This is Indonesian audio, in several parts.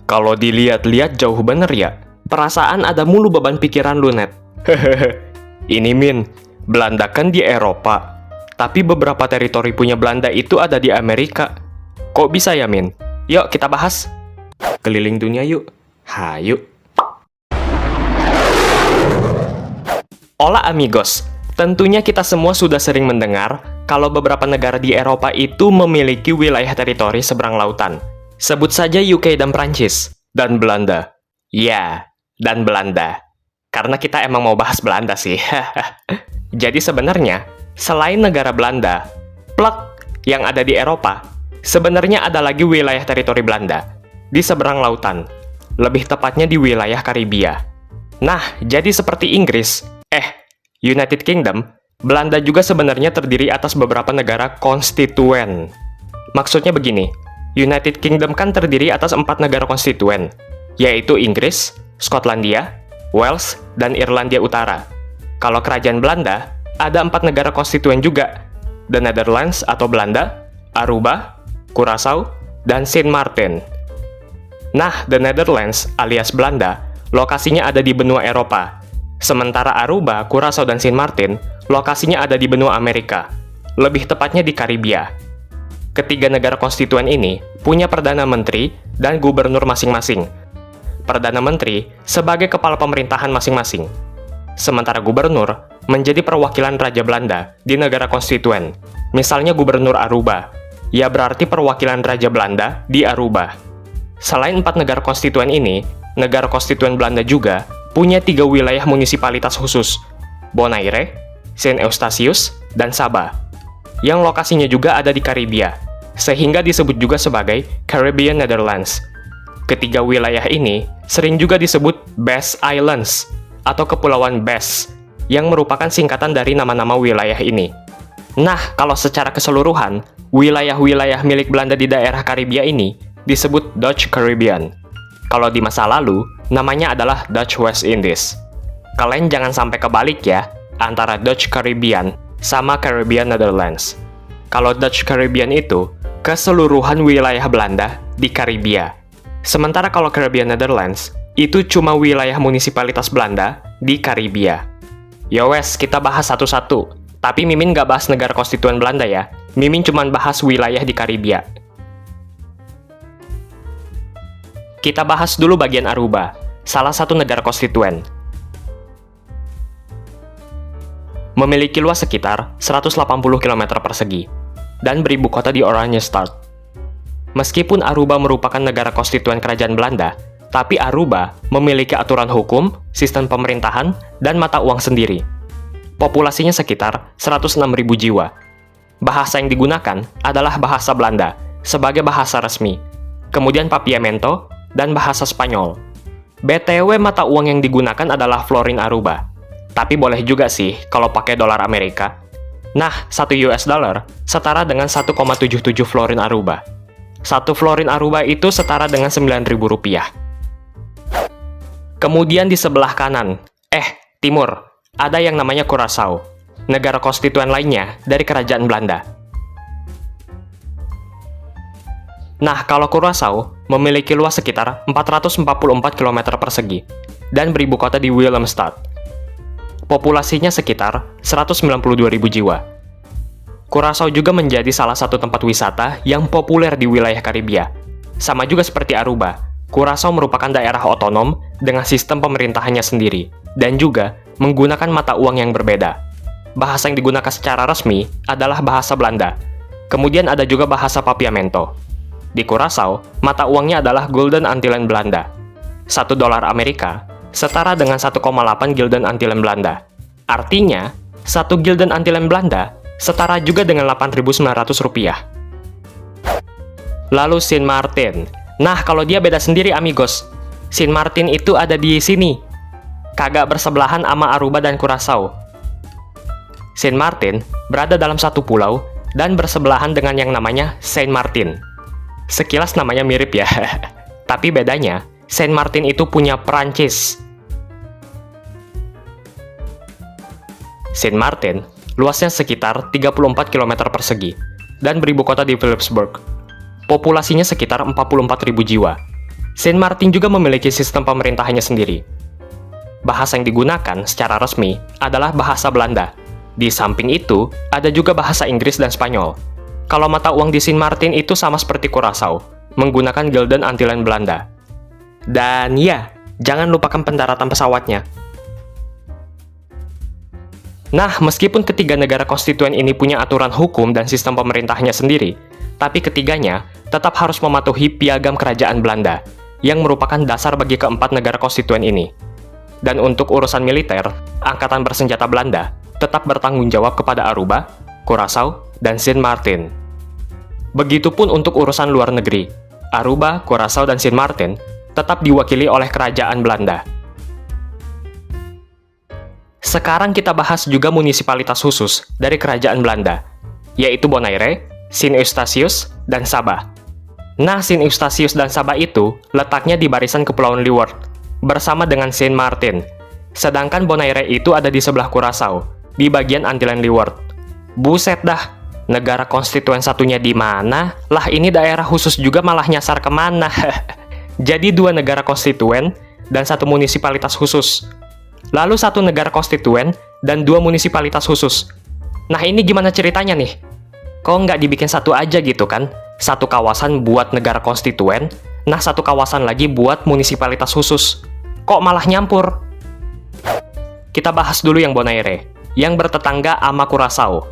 Kalau dilihat-lihat jauh bener ya. Perasaan ada mulu beban pikiran lu, Net. Ini, Min, Belanda kan di Eropa. Tapi beberapa teritori punya Belanda itu ada di Amerika. Kok bisa ya, Min? Yuk, kita bahas. Keliling dunia yuk. Hayu. Hola amigos. Tentunya kita semua sudah sering mendengar kalau beberapa negara di Eropa itu memiliki wilayah teritori seberang lautan. Sebut saja UK dan Prancis. Dan Belanda. Ya, dan Belanda. Karena kita emang mau bahas Belanda sih. Jadi sebenarnya, selain negara Belanda, plek yang ada di Eropa, sebenarnya ada lagi wilayah teritori Belanda di seberang lautan. Lebih tepatnya di wilayah Karibia. Nah, jadi seperti Inggris, United Kingdom, Belanda juga sebenarnya terdiri atas beberapa negara konstituen. Maksudnya begini, United Kingdom kan terdiri atas 4 negara konstituen, yaitu Inggris, Skotlandia, Wales, dan Irlandia Utara. Kalau kerajaan Belanda, ada 4 negara konstituen juga, The Netherlands atau Belanda, Aruba, Curaçao, dan Sint Maarten. Nah, The Netherlands alias Belanda, lokasinya ada di benua Eropa. Sementara Aruba, Curaçao, dan Sint Maarten, lokasinya ada di benua Amerika. Lebih tepatnya di Karibia. Ketiga negara konstituen ini punya Perdana Menteri dan Gubernur masing-masing. Perdana Menteri sebagai kepala pemerintahan masing-masing. Sementara Gubernur menjadi perwakilan Raja Belanda di negara konstituen. Misalnya Gubernur Aruba, ya berarti perwakilan Raja Belanda di Aruba. Selain 4 negara konstituen ini, negara konstituen Belanda juga punya 3 wilayah munisipalitas khusus, Bonaire, Saint Eustatius, dan Saba, yang lokasinya juga ada di Karibia, sehingga disebut juga sebagai Caribbean Netherlands. Ketiga wilayah ini sering juga disebut Basque Islands, atau Kepulauan Basque, yang merupakan singkatan dari nama-nama wilayah ini. Nah, kalau secara keseluruhan, wilayah-wilayah milik Belanda di daerah Karibia ini disebut Dutch Caribbean. Kalau di masa lalu, namanya adalah Dutch West Indies. Kalian jangan sampai kebalik ya, antara Dutch Caribbean sama Caribbean Netherlands. Kalau Dutch Caribbean itu, keseluruhan wilayah Belanda di Karibia. Sementara kalau Caribbean Netherlands, itu cuma wilayah munisipalitas Belanda di Karibia. Yowes, kita bahas satu-satu. Tapi Mimin nggak bahas negara konstituen Belanda ya. Mimin cuma bahas wilayah di Karibia. Kita bahas dulu bagian Aruba, salah satu negara konstituen. Memiliki luas sekitar 180 km persegi, dan beribu kota di Oranjestad. Meskipun Aruba merupakan negara konstituen kerajaan Belanda, tapi Aruba memiliki aturan hukum, sistem pemerintahan, dan mata uang sendiri. Populasinya sekitar 106.000 jiwa. Bahasa yang digunakan adalah bahasa Belanda sebagai bahasa resmi, kemudian Papiamento, dan bahasa Spanyol. BTW mata uang yang digunakan adalah florin Aruba. Tapi boleh juga sih kalau pakai dolar Amerika. Nah, 1 US dollar setara dengan 1,77 florin Aruba. 1 florin Aruba itu setara dengan 9.000 rupiah. Kemudian di sebelah kanan, timur, ada yang namanya Curaçao, negara konstituen lainnya dari kerajaan Belanda. Nah, kalau Curaçao memiliki luas sekitar 444 km persegi dan beribu kota di Willemstad. Populasinya sekitar 192.000 jiwa. Curaçao juga menjadi salah satu tempat wisata yang populer di wilayah Karibia. Sama juga seperti Aruba, Curaçao merupakan daerah otonom dengan sistem pemerintahannya sendiri, dan juga menggunakan mata uang yang berbeda. Bahasa yang digunakan secara resmi adalah bahasa Belanda. Kemudian ada juga bahasa Papiamento. Di Curaçao, mata uangnya adalah Gulden Antillen Belanda. 1 dolar Amerika setara dengan 1,8 Gulden Antillen Belanda. Artinya, 1 Gulden Antillen Belanda setara juga dengan 8.900 rupiah. Lalu Sint Maarten. Nah, kalau dia beda sendiri amigos. Sint Maarten itu ada di sini. Kagak bersebelahan sama Aruba dan Curaçao. Sint Maarten berada dalam satu pulau dan bersebelahan dengan yang namanya Saint Martin. Sekilas namanya mirip ya. Tapi bedanya, Saint Martin itu punya Prancis. Sint Maarten luasnya sekitar 34 km persegi dan beribu kota di Philipsburg. Populasinya sekitar 44.000 jiwa. Saint Martin juga memiliki sistem pemerintahannya sendiri. Bahasa yang digunakan secara resmi adalah bahasa Belanda. Di samping itu, ada juga bahasa Inggris dan Spanyol. Kalau mata uang di Saint Martin itu sama seperti Curaçao, menggunakan Gulden Antillen Belanda. Dan ya, jangan lupakan pendaratan pesawatnya. Nah, meskipun ketiga negara konstituen ini punya aturan hukum dan sistem pemerintahnya sendiri, tapi ketiganya tetap harus mematuhi Piagam Kerajaan Belanda, yang merupakan dasar bagi keempat negara konstituen ini. Dan untuk urusan militer, Angkatan Bersenjata Belanda tetap bertanggung jawab kepada Aruba, Curaçao, dan Saint Martin. Begitupun untuk urusan luar negeri, Aruba, Curaçao, dan Saint Martin tetap diwakili oleh Kerajaan Belanda. Sekarang kita bahas juga munisipalitas khusus dari Kerajaan Belanda, yaitu Bonaire, Sint Eustatius, dan Saba. Nah, Sint Eustatius dan Saba itu letaknya di barisan Kepulauan Leeward, bersama dengan Saint Martin. Sedangkan Bonaire itu ada di sebelah Curaçao, di bagian Antillen Leeward. Buset dah, negara konstituen satunya di mana? Lah ini daerah khusus juga malah nyasar kemana? Jadi 2 negara konstituen dan 1 munisipalitas khusus. Lalu 1 negara konstituen dan 2 munisipalitas khusus. Nah ini gimana ceritanya nih? Kok nggak dibikin satu aja gitu kan? 1 kawasan buat negara konstituen, nah 1 kawasan lagi buat munisipalitas khusus. Kok malah nyampur? Kita bahas dulu yang Bonaire, yang bertetangga sama Curaçao.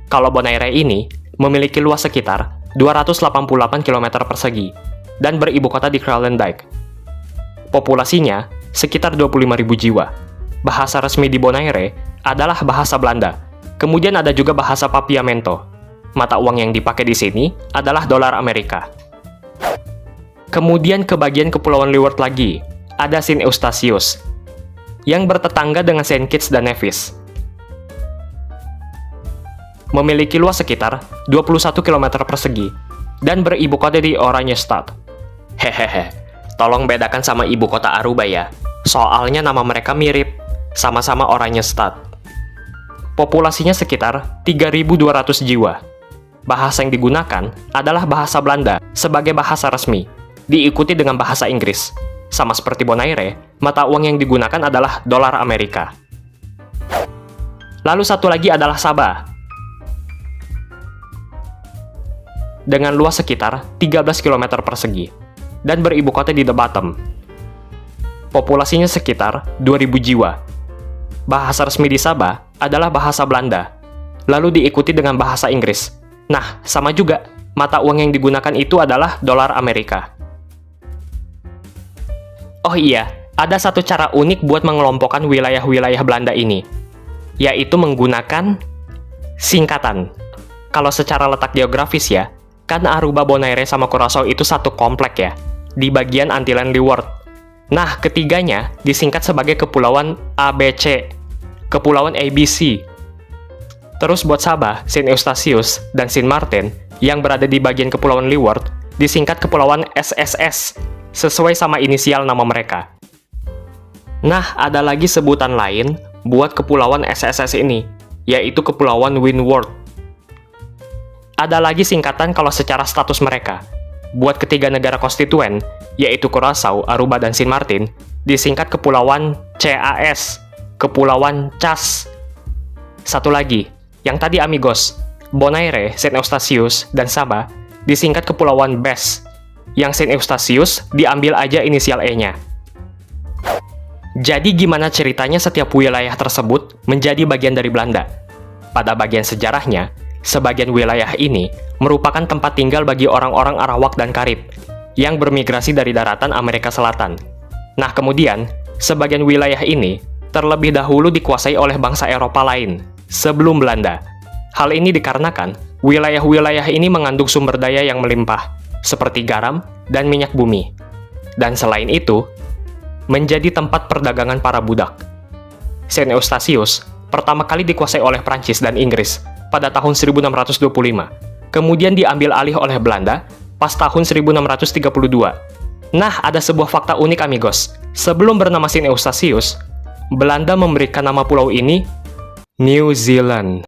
Kalau Bonaire ini memiliki luas sekitar 288 km persegi dan beribu kota di Kralendijk. Populasinya sekitar 25.000 jiwa. Bahasa resmi di Bonaire adalah bahasa Belanda. Kemudian ada juga bahasa Papiamento. Mata uang yang dipakai di sini adalah dolar Amerika. Kemudian ke bagian Kepulauan Leeward lagi, ada Sint Eustatius, yang bertetangga dengan Saint Kitts dan Nevis. Memiliki luas sekitar 21 km persegi, dan beribu kota di Oranjestad. Hehehe, tolong bedakan sama ibu kota Aruba ya, soalnya nama mereka mirip, sama-sama Oranjestad. Populasinya sekitar 3.200 jiwa. Bahasa yang digunakan adalah bahasa Belanda sebagai bahasa resmi, diikuti dengan bahasa Inggris. Sama seperti Bonaire, mata uang yang digunakan adalah dolar Amerika. Lalu satu lagi adalah Saba, dengan luas sekitar 13 km persegi, dan beribu kota di The Bottom. Populasinya sekitar 2.000 jiwa. Bahasa resmi di Saba adalah bahasa Belanda, lalu diikuti dengan bahasa Inggris. Nah, sama juga, mata uang yang digunakan itu adalah dolar Amerika. Oh iya, ada satu cara unik buat mengelompokkan wilayah-wilayah Belanda ini, yaitu menggunakan singkatan. Kalau secara letak geografis ya, kan Aruba, Bonaire, sama Curaçao itu satu komplek ya, di bagian Antillen Leeward. Nah, ketiganya disingkat sebagai Kepulauan ABC, Kepulauan ABC. Terus buat Saba, Sint Eustatius, dan Saint Martin, yang berada di bagian Kepulauan Leeward, disingkat Kepulauan SSS, sesuai sama inisial nama mereka. Nah, ada lagi sebutan lain buat Kepulauan SSS ini, yaitu Kepulauan Windward. Ada lagi singkatan kalau secara status mereka. Buat ketiga negara konstituen, yaitu Curaçao, Aruba, dan Saint Martin, disingkat Kepulauan CAS, Kepulauan CAS. Satu lagi, yang tadi amigos, Bonaire, Sint Eustatius, dan Saba, disingkat Kepulauan BES. Yang Sint Eustatius diambil aja inisial E-nya. Jadi gimana ceritanya setiap wilayah tersebut menjadi bagian dari Belanda? Pada bagian sejarahnya, sebagian wilayah ini merupakan tempat tinggal bagi orang-orang Arawak dan Karib yang bermigrasi dari daratan Amerika Selatan. Nah kemudian, sebagian wilayah ini terlebih dahulu dikuasai oleh bangsa Eropa lain sebelum Belanda. Hal ini dikarenakan wilayah-wilayah ini mengandung sumber daya yang melimpah, seperti garam dan minyak bumi. Dan selain itu, menjadi tempat perdagangan para budak. Sint Eustatius pertama kali dikuasai oleh Prancis dan Inggris pada tahun 1625, kemudian diambil alih oleh Belanda pas tahun 1632. Nah, ada sebuah fakta unik amigos. Sebelum bernama Sint Eustatius, Belanda memberikan nama pulau ini New Zealand.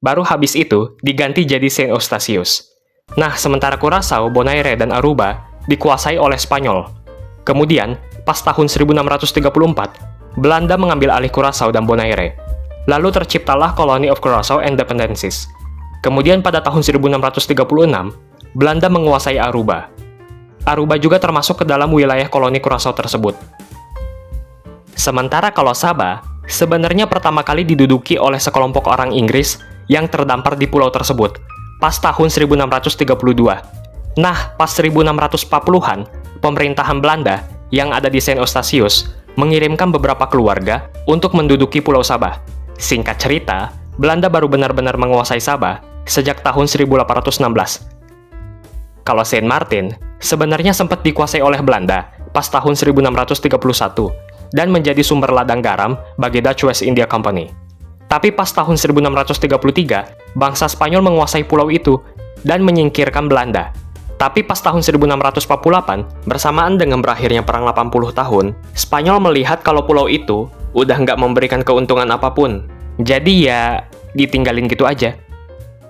Baru habis itu diganti jadi Saint Eustatius. Nah, sementara Curaçao, Bonaire, dan Aruba dikuasai oleh Spanyol. Kemudian, pas tahun 1634, Belanda mengambil alih Curaçao dan Bonaire. Lalu terciptalah Colony of Curaçao and Dependencies. Kemudian pada tahun 1636, Belanda menguasai Aruba. Aruba juga termasuk ke dalam wilayah koloni Curaçao tersebut. Sementara kalau Sabah, sebenarnya pertama kali diduduki oleh sekelompok orang Inggris yang terdampar di pulau tersebut, pas tahun 1632. Nah, pas 1640-an, pemerintahan Belanda yang ada di Saint Eustatius mengirimkan beberapa keluarga untuk menduduki Pulau Sabah. Singkat cerita, Belanda baru benar-benar menguasai Sabah sejak tahun 1816. Kalau Saint Martin, sebenarnya sempat dikuasai oleh Belanda pas tahun 1631 dan menjadi sumber ladang garam bagi Dutch West India Company. Tapi pas tahun 1633, bangsa Spanyol menguasai pulau itu dan menyingkirkan Belanda. Tapi pas tahun 1648, bersamaan dengan berakhirnya Perang 80 tahun, Spanyol melihat kalau pulau itu udah nggak memberikan keuntungan apapun. Jadi ya, ditinggalin gitu aja.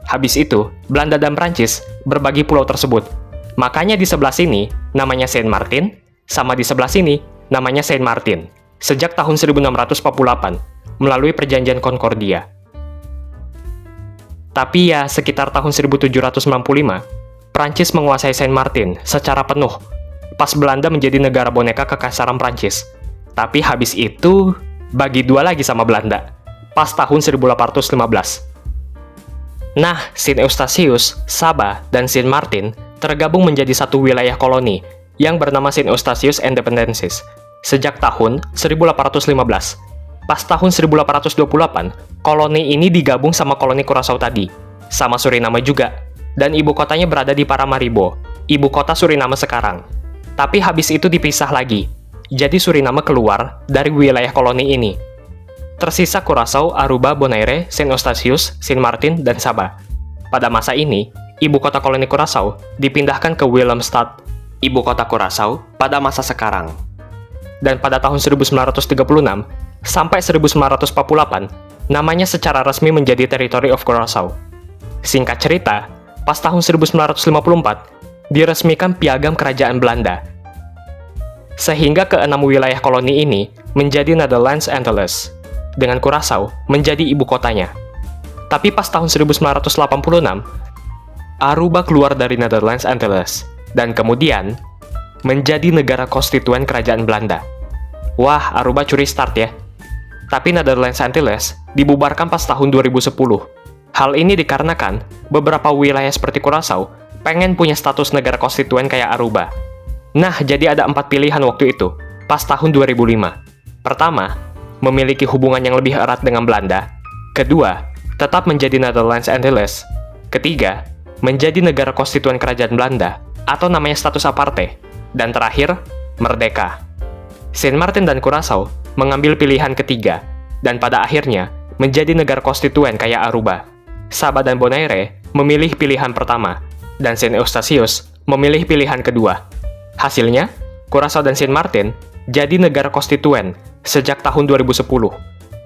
Habis itu, Belanda dan Prancis berbagi pulau tersebut. Makanya di sebelah sini namanya Saint Martin, sama di sebelah sini namanya Saint Martin, sejak tahun 1648, melalui perjanjian Concordia. Tapi ya, sekitar tahun 1795, Prancis menguasai Saint Martin secara penuh, pas Belanda menjadi negara boneka kekaisaran Prancis. Tapi habis itu, bagi dua lagi sama Belanda, pas tahun 1815. Nah, Saint Eustatius, Sabah, dan Saint Martin tergabung menjadi satu wilayah koloni yang bernama Saint Eustatius and Dependencies sejak tahun 1815. Pas tahun 1828, koloni ini digabung sama koloni Curaçao tadi, sama Suriname juga, dan ibu kotanya berada di Paramaribo, ibu kota Suriname sekarang. Tapi habis itu dipisah lagi, jadi Suriname keluar dari wilayah koloni ini. Tersisa Curaçao, Aruba, Bonaire, Saint Eustatius, Saint Martin, dan Sabah. Pada masa ini, ibu kota koloni Curaçao dipindahkan ke Willemstad, ibu kota Curaçao pada masa sekarang. Dan pada tahun 1936 sampai 1948, namanya secara resmi menjadi Territory of Curaçao. Singkat cerita, pas tahun 1954, diresmikan Piagam Kerajaan Belanda. Sehingga keenam wilayah koloni ini menjadi Netherlands Antilles, dengan Curaçao menjadi ibu kotanya. Tapi pas tahun 1986, Aruba keluar dari Netherlands Antilles, dan kemudian menjadi negara konstituen Kerajaan Belanda. Wah, Aruba curi start ya. Tapi Netherlands Antilles dibubarkan pas tahun 2010. Hal ini dikarenakan beberapa wilayah seperti Curaçao pengen punya status negara konstituen kayak Aruba. Nah, jadi ada 4 pilihan waktu itu, pas tahun 2005. Pertama, memiliki hubungan yang lebih erat dengan Belanda. Kedua, tetap menjadi Netherlands Antilles. Ketiga, menjadi negara konstituen Kerajaan Belanda, atau namanya status aparte. Dan terakhir, merdeka. Saint Martin dan Curaçao mengambil pilihan ketiga, dan pada akhirnya menjadi negara konstituen kayak Aruba. Sabah dan Bonaire memilih pilihan pertama, dan Saint Eustatius memilih pilihan kedua. Hasilnya, Curaçao dan Saint Martin jadi negara konstituen sejak tahun 2010,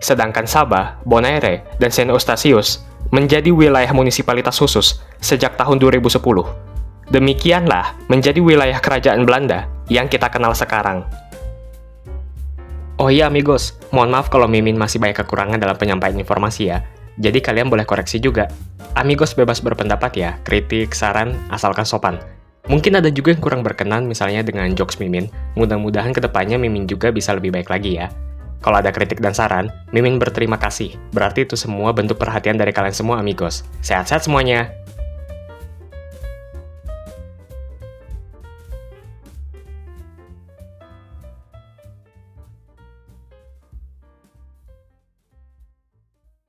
sedangkan Sabah, Bonaire, dan Saint Eustatius menjadi wilayah munisipalitas khusus sejak tahun 2010. Demikianlah menjadi wilayah kerajaan Belanda yang kita kenal sekarang. Oh iya amigos, mohon maaf kalau Mimin masih banyak kekurangan dalam penyampaian informasi ya. Jadi kalian boleh koreksi juga. Amigos bebas berpendapat ya, kritik, saran, asalkan sopan. Mungkin ada juga yang kurang berkenan misalnya dengan jokes Mimin. Mudah-mudahan kedepannya Mimin juga bisa lebih baik lagi ya. Kalau ada kritik dan saran, Mimin berterima kasih. Berarti itu semua bentuk perhatian dari kalian semua amigos. Sehat-sehat semuanya!